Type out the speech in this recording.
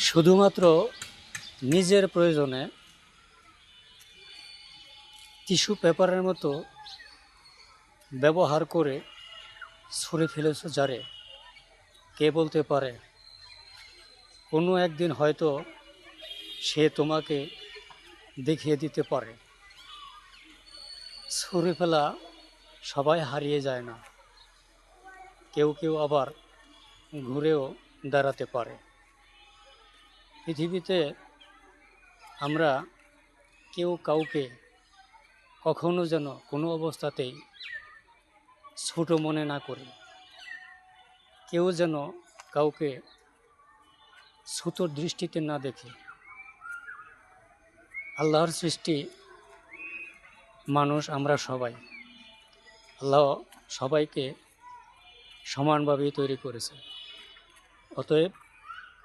শুধুমাত্র নিজের প্রয়োজনে টিস্যু পেপারের মতো ব্যবহার করে ছুঁড়ে ফেলেছ যারে, কে বলতে পারে কোনো একদিন হয়তো সে তোমাকে দেখিয়ে দিতে পারে। ছুঁড়ে ফেলা সবাই হারিয়ে যায় না, কেউ কেউ আবার ঘুরেও দাঁড়াতে পারে। পৃথিবীতে আমরা কেউ কাউকে কখনো যেন কোনো অবস্থাতেই ছোট মনে না করি, কেউ যেন কাউকে ছোট দৃষ্টিতে না দেখে। আল্লাহর সৃষ্টি মানুষ আমরা সবাই, আল্লাহ সবাইকে সমানভাবেই তৈরি করেছে। অতএব